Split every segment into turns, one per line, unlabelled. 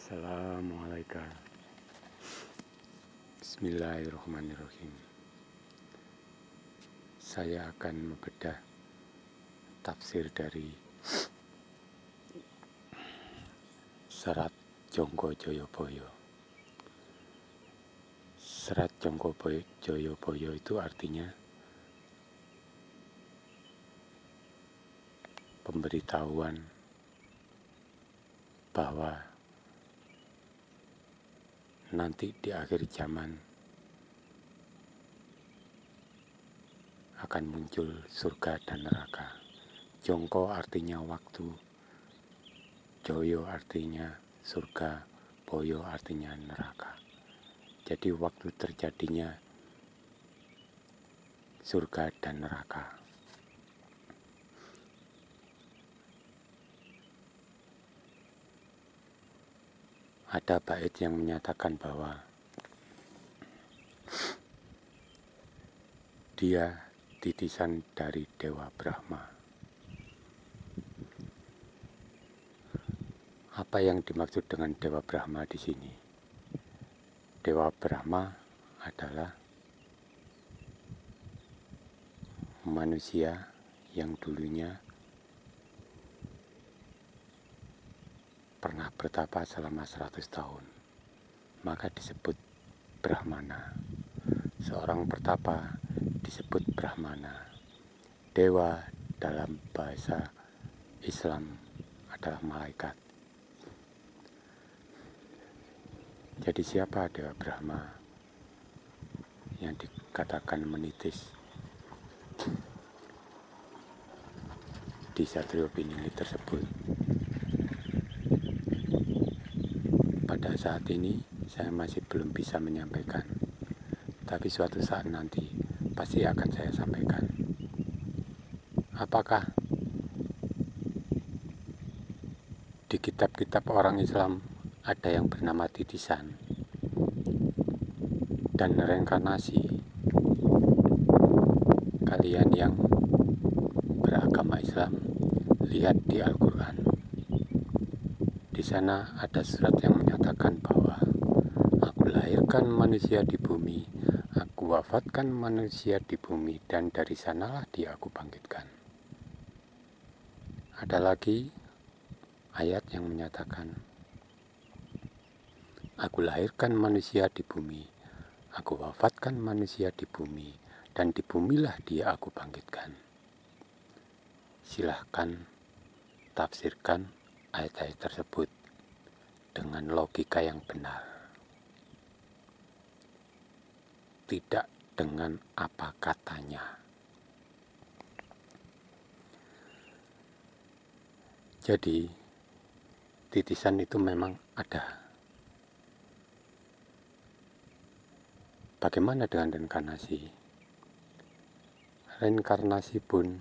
Assalamualaikum. Bismillahirrahmanirrahim. Saya akan membedah tafsir dari Serat Jongko Joyoboyo. Serat Jongko Joyoboyo itu artinya pemberitahuan bahwa nanti di akhir zaman akan muncul surga dan neraka. Jongko artinya waktu, Joyo artinya surga, Boyo artinya neraka. Jadi waktu terjadinya surga dan neraka. Ada bait yang menyatakan bahwa dia titisan dari Dewa Brahma. Apa yang dimaksud dengan Dewa Brahma di sini? Dewa Brahma adalah manusia yang dulunya pernah bertapa selama 100 tahun. Maka disebut Brahmana. Seorang bertapa disebut Brahmana. Dewa dalam bahasa Islam adalah malaikat. Jadi siapa Dewa Brahma yang dikatakan menitis di Satrio Pinili tersebut? Pada saat ini saya masih belum bisa menyampaikan, tapi suatu saat nanti pasti akan saya sampaikan. Apakah di kitab-kitab orang Islam ada yang bernama titisan dan reinkarnasi? Kalian yang beragama Islam, lihat di Al-Quran. Di sana ada surat yang menyatakan bahwa aku lahirkan manusia di bumi, aku wafatkan manusia di bumi, dan dari sanalah dia aku bangkitkan. Ada lagi ayat yang menyatakan, aku lahirkan manusia di bumi, aku wafatkan manusia di bumi, dan di bumilah dia aku bangkitkan. Silahkan tafsirkan ayat-ayat tersebut dengan logika yang benar, tidak dengan apa katanya. Jadi titisan itu memang ada. Bagaimana dengan reinkarnasi? Reinkarnasi pun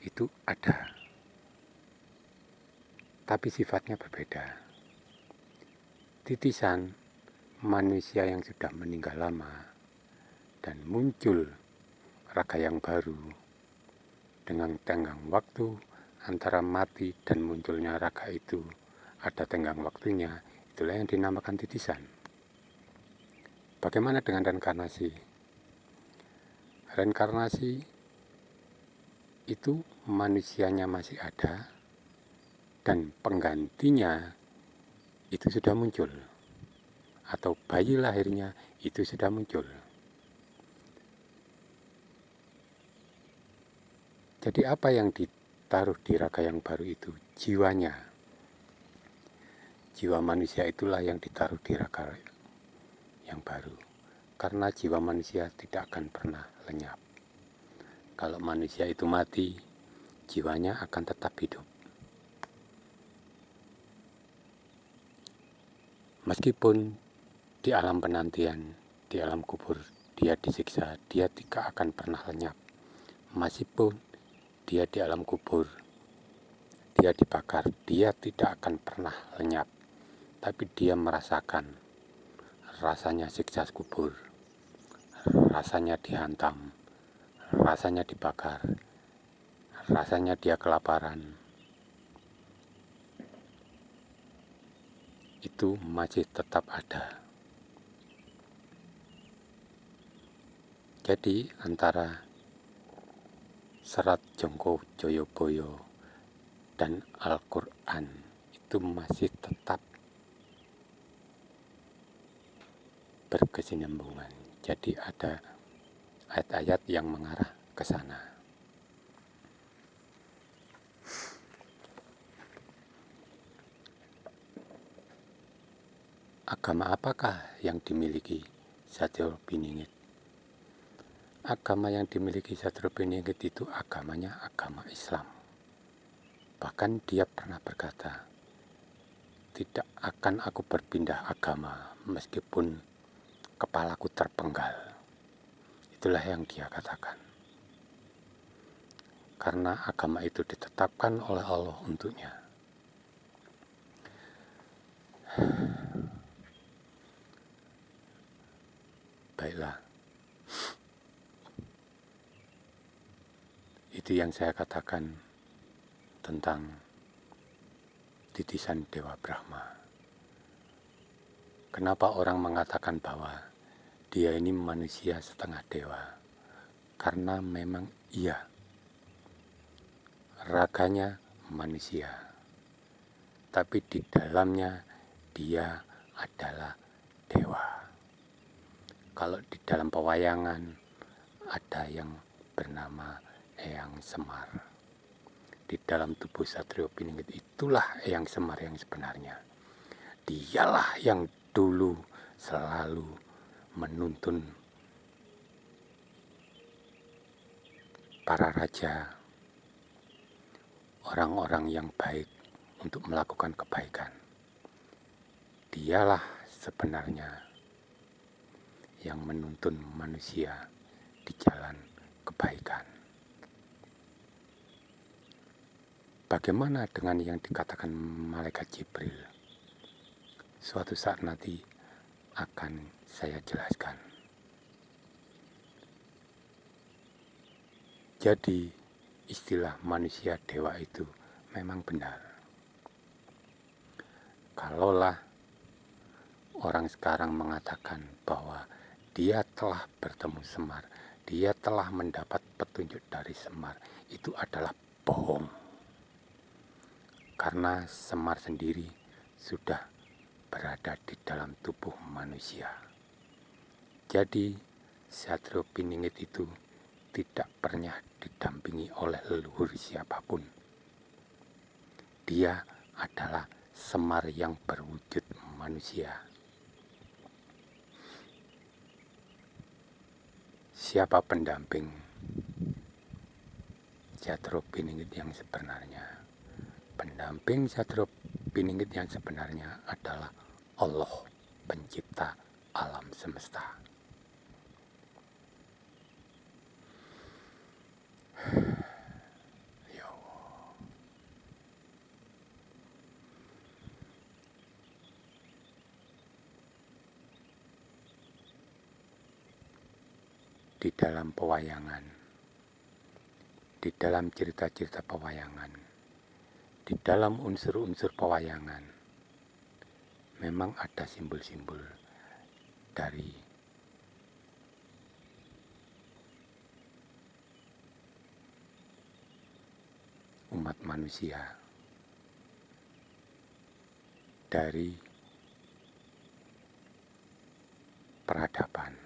itu ada, tapi sifatnya berbeda. Titisan manusia yang sudah meninggal lama dan muncul raga yang baru dengan tenggang waktu antara mati dan munculnya raga itu ada tenggang waktunya, itulah yang dinamakan titisan. Bagaimana dengan reinkarnasi? Reinkarnasi itu manusianya masih ada dan penggantinya itu sudah muncul, atau bayi lahirnya itu sudah muncul. Jadi apa yang ditaruh di raga yang baru itu? Jiwanya. Jiwa manusia itulah yang ditaruh di raga yang baru. Karena jiwa manusia tidak akan pernah lenyap. Kalau manusia itu mati, jiwanya akan tetap hidup. Meskipun di alam penantian, di alam kubur, dia disiksa, dia tidak akan pernah lenyap. Meskipun dia di alam kubur, dia dibakar, dia tidak akan pernah lenyap. Tapi dia merasakan rasanya siksa kubur, rasanya dihantam, rasanya dibakar, rasanya dia kelaparan. itu masih tetap ada. Jadi antara Serat Jongko Joyoboyo dan Al-Quran itu masih tetap berkesinambungan. Jadi ada ayat-ayat yang mengarah ke sana. Agama apakah yang dimiliki Satrio Piningit? Agama yang dimiliki Satrio Piningit itu agamanya agama Islam. Bahkan dia pernah berkata, tidak akan aku berpindah agama meskipun kepalaku terpenggal. Itulah yang dia katakan. Karena agama itu ditetapkan oleh Allah untuknya. Baiklah. Itu yang saya katakan tentang titisan Dewa Brahma. Kenapa orang mengatakan bahwa dia ini manusia setengah dewa? Karena memang iya, raganya manusia, tapi di dalamnya dia adalah dewa. Kalau di dalam pewayangan ada yang bernama Eyang Semar. Di dalam tubuh Satrio Piningit itulah Eyang Semar yang sebenarnya. Dialah yang dulu selalu menuntun para raja, orang-orang yang baik untuk melakukan kebaikan. Dialah sebenarnya yang menuntun manusia di jalan kebaikan. Bagaimana dengan yang dikatakan malaikat Jibril? Suatu saat nanti akan saya jelaskan. Jadi istilah manusia dewa itu memang benar. Kalaulah orang sekarang mengatakan bahwa dia telah bertemu Semar, dia telah mendapat petunjuk dari Semar, itu adalah bohong. Karena Semar sendiri sudah berada di dalam tubuh manusia. Jadi Satrio Piningit itu tidak pernah didampingi oleh leluhur siapapun. Dia adalah Semar yang berwujud manusia. Siapa pendamping Satrio Piningit yang sebenarnya? Pendamping Satrio Piningit yang sebenarnya adalah Allah, pencipta alam semesta. Ya Allah. Di dalam pewayangan, di dalam cerita-cerita pewayangan, di dalam unsur-unsur pewayangan, memang ada simbol-simbol dari umat manusia, dari peradaban.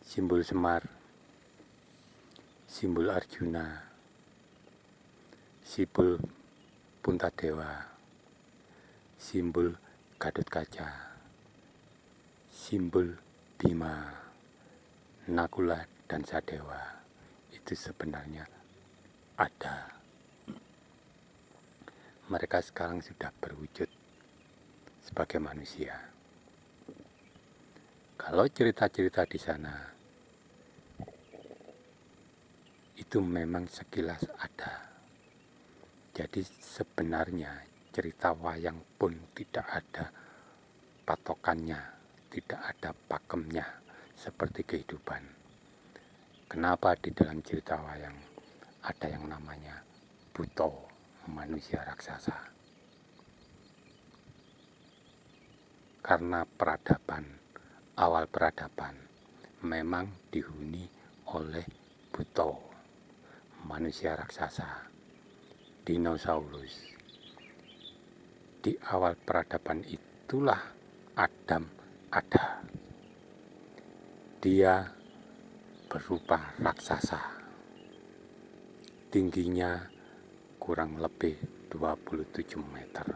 Simbol Semar, simbol Arjuna, simbol Puntadewa, simbol Gatotkaca, simbol Bima, Nakula, dan Sadewa itu sebenarnya ada. Mereka sekarang sudah berwujud sebagai manusia. Kalau cerita-cerita di sana itu memang sekilas ada. Jadi sebenarnya cerita wayang pun tidak ada patokannya, tidak ada pakemnya seperti kehidupan. Kenapa di dalam cerita wayang ada yang namanya Buto, manusia raksasa? karena awal peradaban memang dihuni oleh buto, manusia raksasa, dinosaurus. Di awal peradaban itulah Adam ada. Dia berupa raksasa, tingginya kurang lebih 27 meter.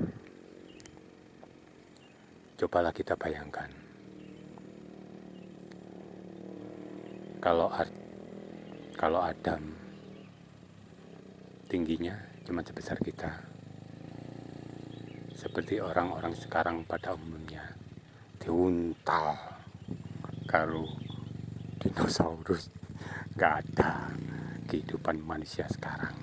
Cobalah kita bayangkan, kalau Adam tingginya cuma sebesar kita, seperti orang-orang sekarang pada umumnya diuntal karo dinosaurus, gak ada kehidupan manusia sekarang,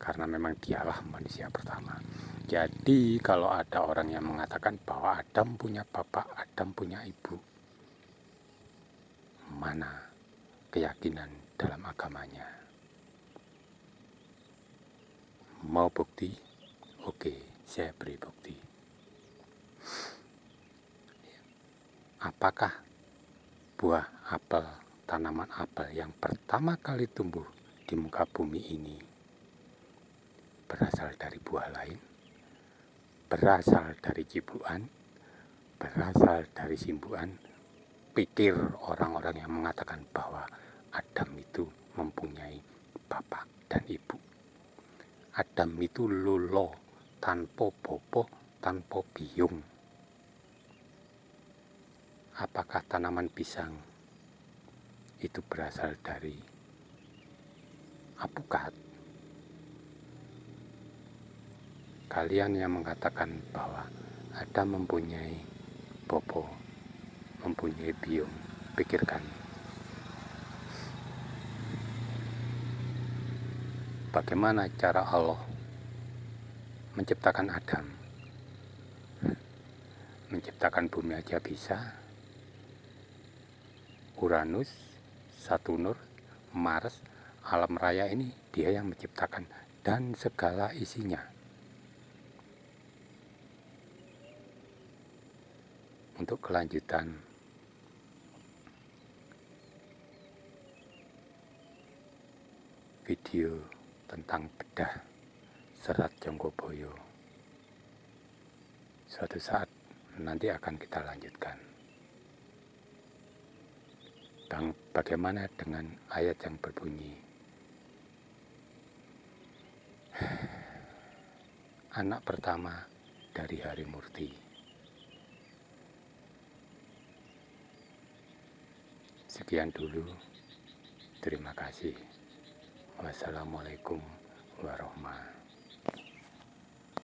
karena memang dialah manusia pertama. Jadi kalau ada orang yang mengatakan bahwa Adam punya bapak, Adam punya ibu, mana keyakinan dalam agamanya? Mau bukti? Oke, saya beri bukti. Apakah buah apel, tanaman apel yang pertama kali tumbuh di muka bumi ini berasal dari buah lain, berasal dari cibuan, berasal dari simbuan? Pikir orang-orang yang mengatakan bahwa Adam itu mempunyai bapak dan ibu. Adam itu lolo, tanpa bopo, tanpa biung. Apakah tanaman pisang itu berasal dari apukat? Kalian yang mengatakan bahwa Adam mempunyai bopo, mempunyai biung, pikirkan bagaimana cara Allah menciptakan Adam. Menciptakan bumi aja bisa. Uranus, Saturnus, Mars, alam raya ini dia yang menciptakan dan segala isinya. Untuk kelanjutan video tentang bedah Serat Jonggoboyo, suatu saat nanti akan kita lanjutkan. Bagaimana dengan ayat yang berbunyi, anak pertama dari Harimurti. Sekian dulu, terima kasih. Wassalamualaikum warahmatullahi wabarakatuh.